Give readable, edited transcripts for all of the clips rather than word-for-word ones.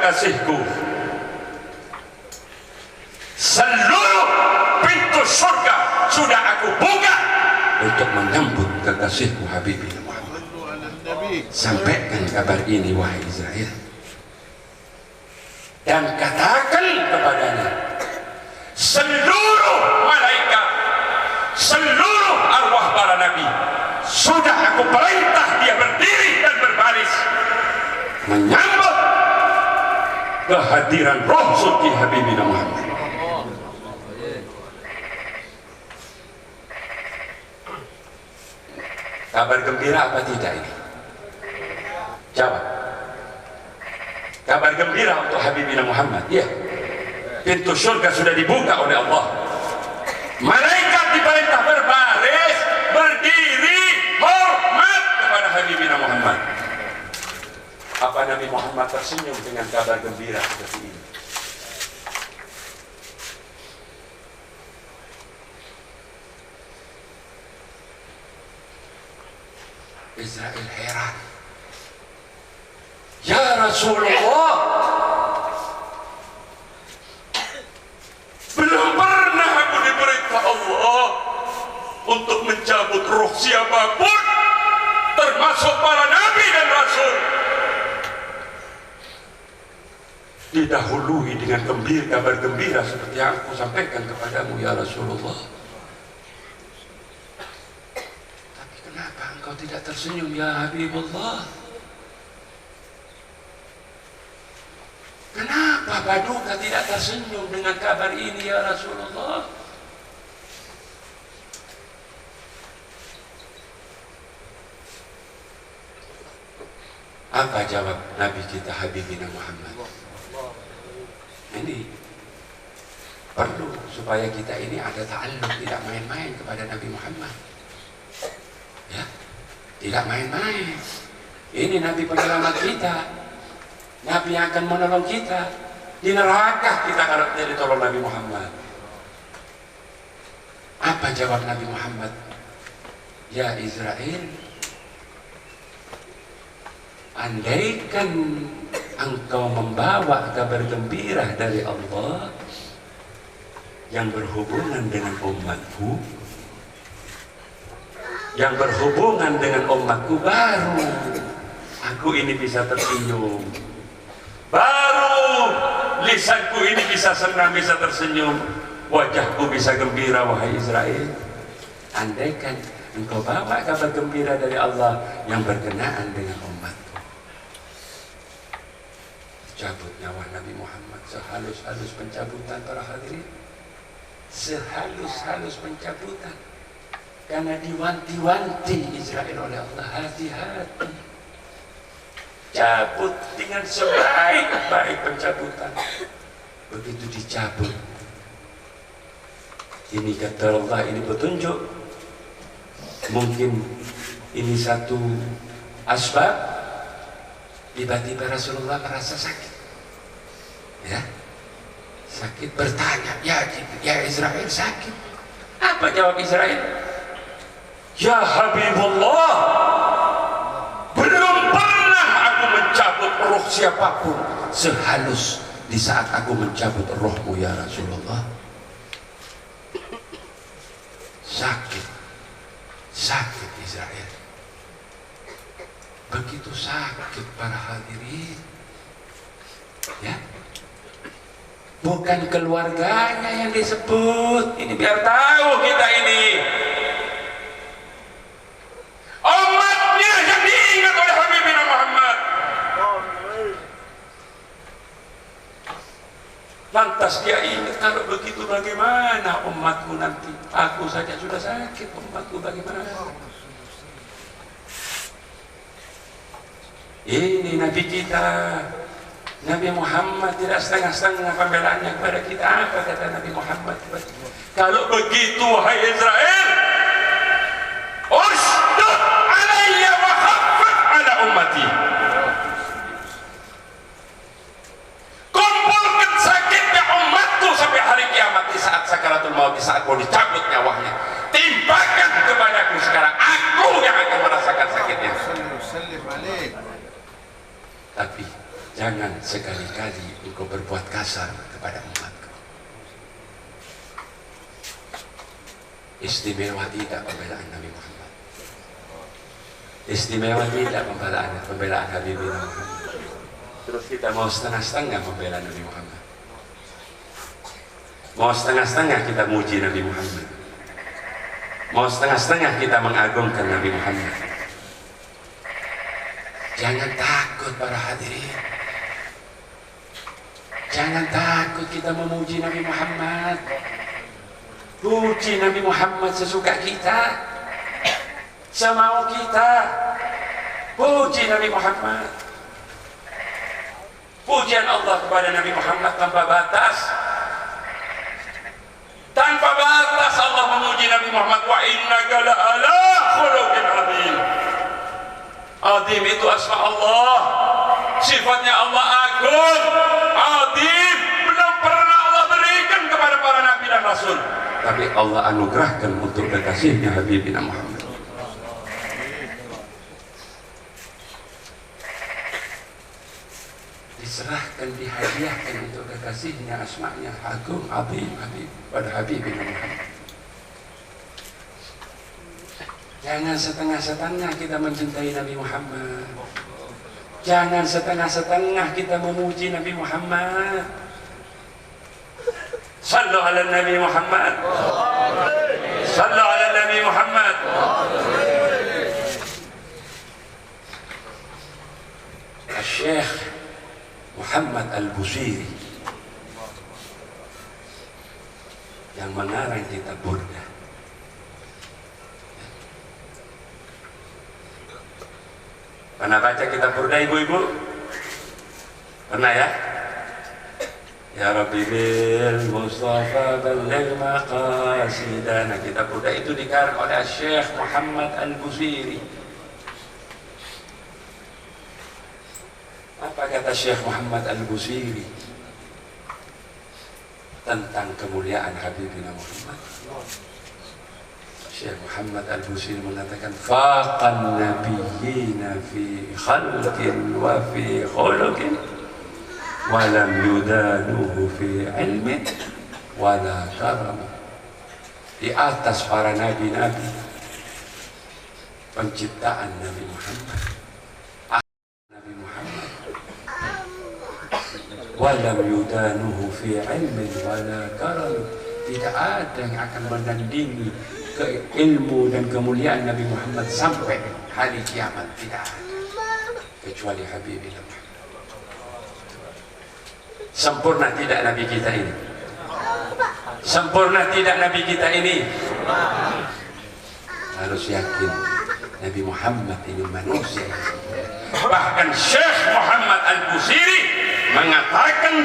kekasihku, seluruh pintu surga sudah aku buka untuk menyambut kekasihku Habibi Muhammad. Sampaikan kabar ini wahai Israel, dan katakan kepadanya, seluruh malaikat, seluruh arwah para nabi sudah aku perintah dia berdiri dan berbaris menyambut kehadiran roh suci Habibi Muhammad. Kabar gembira apa tidak ini? Jawab. Kabar gembira untuk Habibina Muhammad. Ya. Pintu surga sudah dibuka oleh Allah. Malaikat diperintah berbaris, berdiri, hormat kepada Habibina Muhammad. Apa Nabi Muhammad tersenyum dengan kabar gembira seperti ini? Israel heran. Ya Rasulullah, belum pernah aku diperintah Allah untuk mencabut ruh siapapun, termasuk para nabi dan rasul. Didahului dengan kabar gembira seperti yang aku sampaikan kepadamu ya Rasulullah. Tapi kenapa engkau tidak tersenyum ya Habibullah? Kenapa Paduka tidak tersenyum dengan kabar ini ya Rasulullah? Apa jawab Nabi kita Habibina Muhammad? Ini perlu supaya kita ini ada ta'alluq, tidak main-main kepada Nabi Muhammad. Ya, tidak main-main. Ini Nabi penyelamat kita, Nabi yang akan menolong kita di neraka kita kalau tidak ditolong Nabi Muhammad. Apa jawab Nabi Muhammad? Ya Israel, andaikan engkau membawa kabar gembira dari Allah yang berhubungan dengan umatku, yang berhubungan dengan umatku, baru aku ini bisa tersenyum, baru lisanku ini bisa senang, bisa tersenyum, wajahku bisa gembira wahai Israel. Andaikan engkau bawa kabar gembira dari Allah yang berkenaan dengan umatku. Cabut nyawa Nabi Muhammad sehalus-halus pencabutan para hadirin, sehalus-halus pencabutan, karena diwanti-wanti Israel oleh Allah, hati-hati, cabut dengan sebaik-baik pencabutan. Begitu dicabut, ini kata Allah, ini petunjuk, mungkin ini satu asbab. Tiba-tiba Rasulullah merasa sakit, ya, sakit, bertanya, ya Israel sakit. Apa jawab Israel? Ya Habibullah, belum pernah aku mencabut roh siapapun sehalus di saat aku mencabut rohmu ya Rasulullah. Sakit, sakit Israel. Begitu sakit para hadirin, ya, bukan keluarganya yang disebut, ini biar tahu kita ini umatnya yang diingat oleh Habibina Muhammad. Lantas dia ingat, kalau begitu bagaimana umatku nanti? Aku saja sudah sakit, umatku bagaimana? Ini Nabi kita, Nabi Muhammad, tidak setengah-setengah pembelaannya kepada kita. Apa kata Nabi Muhammad? Kalau begitu wahai Israel, usdud alayya wa khaffif ala ummati, kumpulkan sakitnya umatku sampai hari kiamat, di saat sakaratul maut, di saat mau dicabut nyawanya, timpakan kepadaku sekarang, aku yang akan merasakan sakitnya. Tapi Jangan sekali-kali engkau berbuat kasar kepada umatku. Istimewa tidak pembelaan Nabi Muhammad. Istimewa tidak pembelaan Habibina Muhammad. Terus kita mau setengah-setengah membela Nabi Muhammad. Mau setengah-setengah kita muji Nabi Muhammad. Mau setengah-setengah kita mengagungkan Nabi Muhammad. Jangan takut para hadirin. Jangan takut kita memuji Nabi Muhammad. Puji Nabi Muhammad sesuka kita, semau kita. Puji Nabi Muhammad. Pujian Allah kepada Nabi Muhammad tanpa batas. Tanpa batas Allah memuji Nabi Muhammad. Wa innaka la'ala khuluqin azim. Azim itu asma Allah, sifatnya Allah agung, azim. Belum pernah Allah berikan kepada para nabi dan rasul, tapi Allah anugerahkan untuk kekasihnya Habibina Muhammad. Diserahkan, dihadiahkan untuk kekasihnya, asma'nya agung, azim, Habib, pada Habibina Muhammad. Jangan setengah-setengah kita mencintai Nabi Muhammad. Jangan setengah-setengah kita memuji Nabi Muhammad. Sallu ala Nabi Muhammad. Sallu ala Nabi Muhammad. Syekh Muhammad Al-Busiri yang mengarang kitab Burda. Pernah baca kitab Burda ibu-ibu? Pernah ya? Ya Rabbi bil Mustafa balligh maqasidana. Kitab Burda itu dikarang oleh Syekh Muhammad Al-Busiri. Apa kata Syekh Muhammad Al-Busiri tentang kemuliaan Habibina Muhammad? Syekh Muhammad Al-Busiri mengatakan faqan nabiyyina fi khalqin wa fi khuluqin wa lam yudanuhu fi ilmin wa la karam. Di atas para nabi-nabi penciptaan Nabi Muhammad, Nabi Muhammad wa lam yudanuhu fi ilmin wa la karam. Tidak ada yang akan menandingi ilmu dan kemuliaan Nabi Muhammad sampai hari kiamat. Tidak ada kecuali Habibina Muhammad. Sempurna tidak Nabi kita ini? Sempurna tidak Nabi kita ini? Harus yakin Nabi Muhammad ini manusia. Bahkan Syekh Muhammad Al-Busiri mengatakan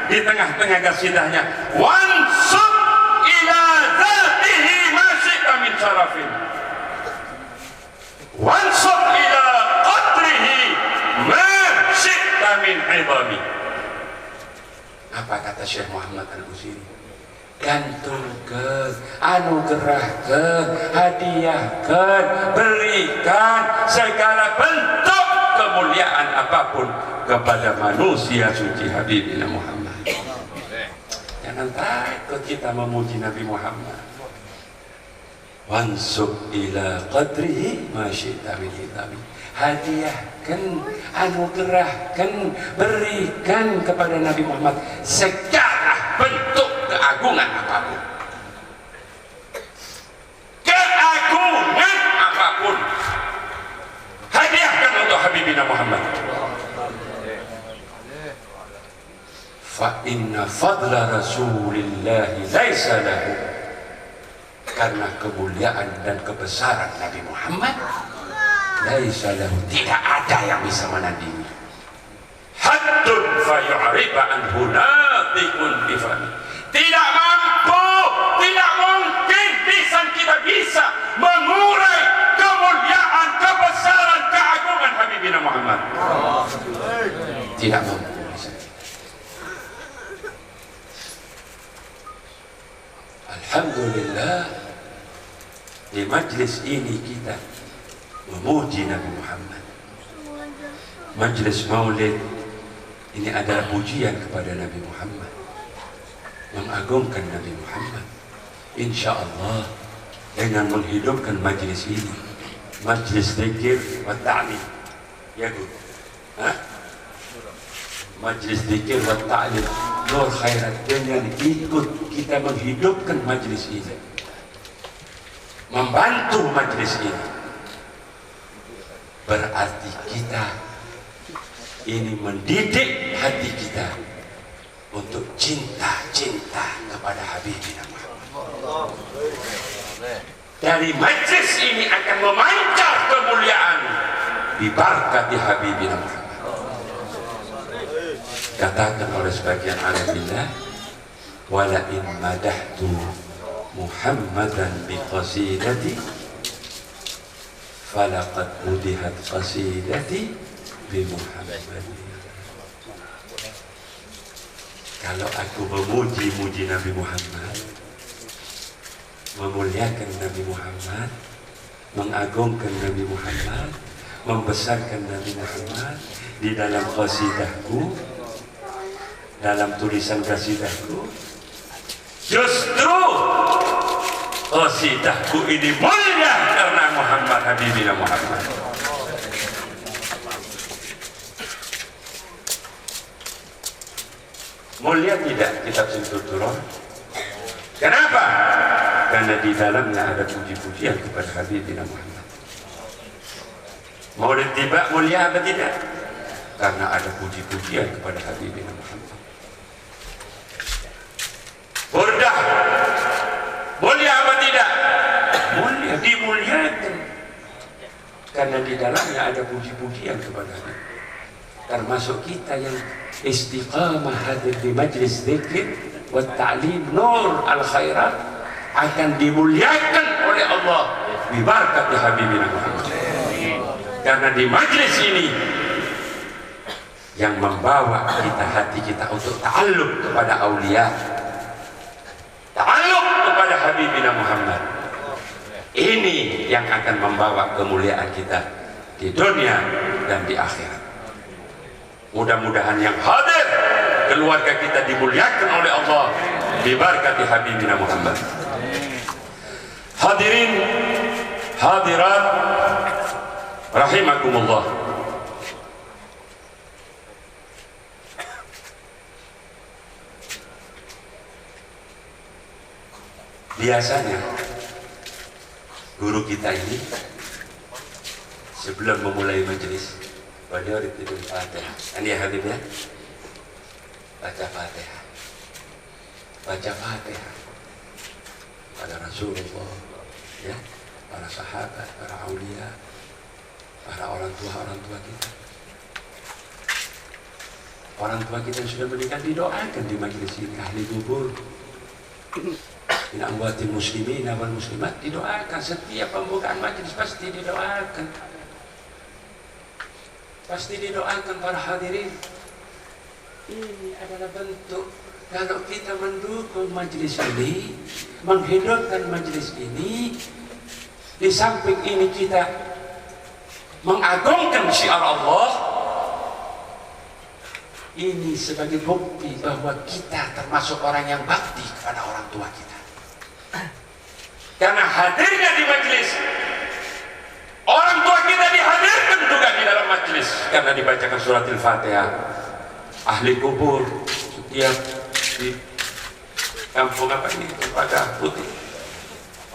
di tengah-tengah kasidahnya, wansub ila zatihi ma syi'ta min syarafin, wansub ila qadrihi ma syi'ta min idami. Apa kata Syekh Muhammad Al-Busiri? Gantungkan, anugerahkan, hadiahkan, berikan segala bentuk kemuliaan apapun kepada manusia suci Habibina Muhammad. Jangan takut kita memuji Nabi Muhammad. Wansub ila qadrihi ma syi'ta min idami. Hadiahkan, anugerahkan, berikan kepada Nabi Muhammad segala bentuk keagungan apapun. Keagungan apapun. Hadiahkan untuk Habibina Muhammad. Fa inna fadla Rasulillahi laisa lahu. Karena kemuliaan dan kebesaran Nabi Muhammad laisa lahu, tidak ada yang bisa menandingi. Haddun fa yu'riba anhu natiqun bifami. Tidak mampu, tidak mungkin lisan kita bisa mengurai kemuliaan, kebesaran, keagungan Habibina Muhammad. Tidak mampu. Alhamdulillah, di majlis ini kita memuji Nabi Muhammad. Majlis maulid Ini adalah pujian kepada Nabi Muhammad, mengagungkan Nabi Muhammad. Insya Allah dengan menghidupkan majlis ini, majlis zikir wa ta'lim, ya Bu, majlis zikir wa ta'lim Nur Khairat, dengan ikut kita menghidupkan majlis ini, membantu majlis ini, berarti kita ini mendidik hati kita untuk cinta kepada Habibina Muhammad. Dari majlis ini akan memancar kemuliaan di berkat Habibina Muhammad. Katakan oleh sebagian alimillah, wala in madahtu Muhammadan bi qasidati falaqad mudihat qasidati bi Muhammadin. Kalau aku memuji Nabi Muhammad, memuliakan Nabi Muhammad, mengagungkan Nabi Muhammad, membesarkan Nabi Muhammad di dalam qasidahku, dalam tulisan qasidahku, justru qasidahku ini mulia karena Muhammad, Habibina Muhammad. Mulia tidak kitab Simtul Turah? Kenapa? Karena di dalamnya ada puji-pujian kepada Habibina Muhammad. Maulid tiba mulia apa tidak? Karena ada puji-pujian kepada Habibina Muhammad. Burdah mulia apa tidak? Mulia, dimuliakan karena di dalamnya ada puji-pujian kepada Habib. Termasuk kita yang istiqamah hadir di majlis zikir wa ta'lim Nur al-Khairat akan dimuliakan oleh Allah bi barakati Habibina Muhammad. Karena di majlis ini yang membawa kita, hati kita untuk ta'alluq kepada aulia, ta'alluq kepada Habibina Muhammad. Ini yang akan membawa kemuliaan kita di dunia dan di akhirat. Mudah-mudahan yang hadir keluarga kita dimuliakan oleh Allah bi barakati Habibina Muhammad. Hadirin hadirat rahimakumullah. Biasanya guru kita ini sebelum memulai majelis, beliau dituntut Fatihah. Kan ya Habib ya? Baca Fatihah. Baca Fatihah pada Rasulullah, ya, para sahabat, para aulia, para orang tua kita. Orang tua kita yang sudah meninggal didoakan di majelis ini, ahli kubur. Min amwatil muslimin wal muslimat, didoakan setiap pembukaan majelis, pasti didoakan. Pasti didoakan para hadirin. Ini adalah bentuk kalau kita mendukung majelis ini, menghidupkan majelis ini, di samping ini kita mengagungkan syiar Allah. Ini sebagai bukti bahwa kita termasuk orang yang bakti kepada orang tua kita. Karena hadirnya di majelis, orang tua kita dihadirkan juga di dalam majelis karena dibacakan surat Al-Fatihah. Ahli kubur setiap di kampung apa ini, Cempaka Putih,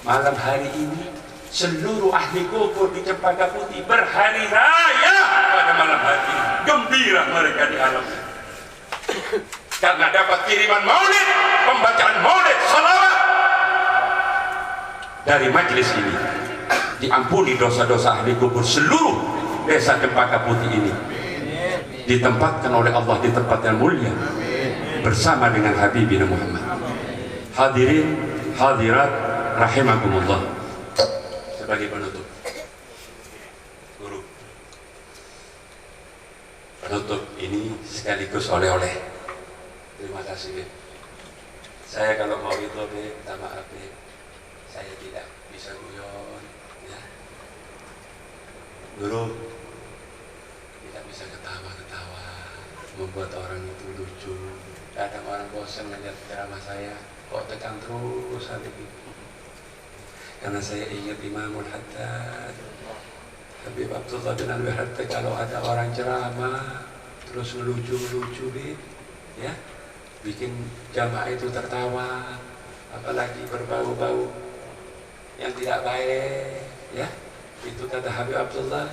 malam hari ini seluruh ahli kubur di Cempaka Putih berhari raya pada malam hari ini. Gembira mereka di alam karena dapat kiriman maulid, pembacaan maulid, salawat dari majelis ini. Diampuni dosa-dosa ahli kubur seluruh desa Cempaka Putih ini, ditempatkan oleh Allah di tempat yang mulia bersama dengan Habibina Muhammad. Hadirin hadirat rahimakumullah. Sebagai penutup, guru, penutup ini sekaligus oleh-oleh. Terima kasih. Saya kalau mau itu minta maaf, saya tidak bisa guyon, ya. Guru tidak bisa ketawa-ketawa, membuat orang itu lucu. Kadang orang bosan melihat ceramah saya, kok tekan terus hari ini. Karena saya ingat Imamul Haddad, Habib Abdullah bin Alwi Haddad, kalau ada orang ceramah terus ngelucu-lucu ya, bikin jamaah itu tertawa, apalagi berbau-bau yang tidak baik, ya, itu kata Habib Abdullah,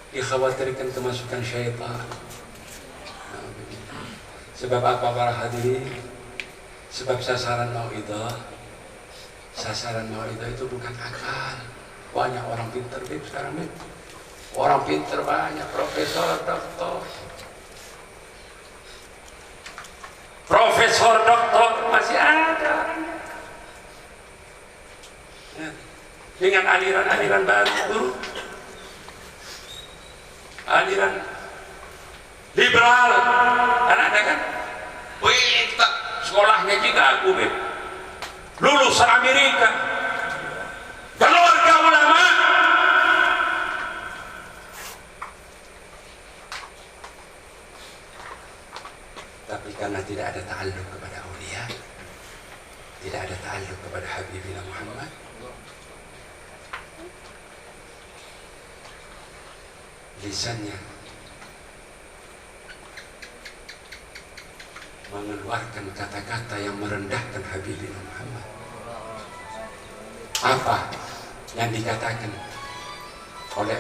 dikhawatirkan kemasukan syaitan. Sebab apa para hadirin? Sebab sasaran mau'idah itu bukan akal. Banyak orang pintar sekarang nih. Orang pintar banyak, profesor, doktor. Profesor, doktor masih ada. Ya. Dengan aliran-aliran baru, aliran liberal, kan ada kan? Wih, sekolahnya juga aku, lulusan Amerika, keluarga ulama. Tapi karena tidak ada ta'alluq kepada aulia, tidak ada ta'alluq kepada Habibina Muhammad, lisannya mengeluarkan kata-kata yang merendahkan Habibina Muhammad. Apa yang dikatakan oleh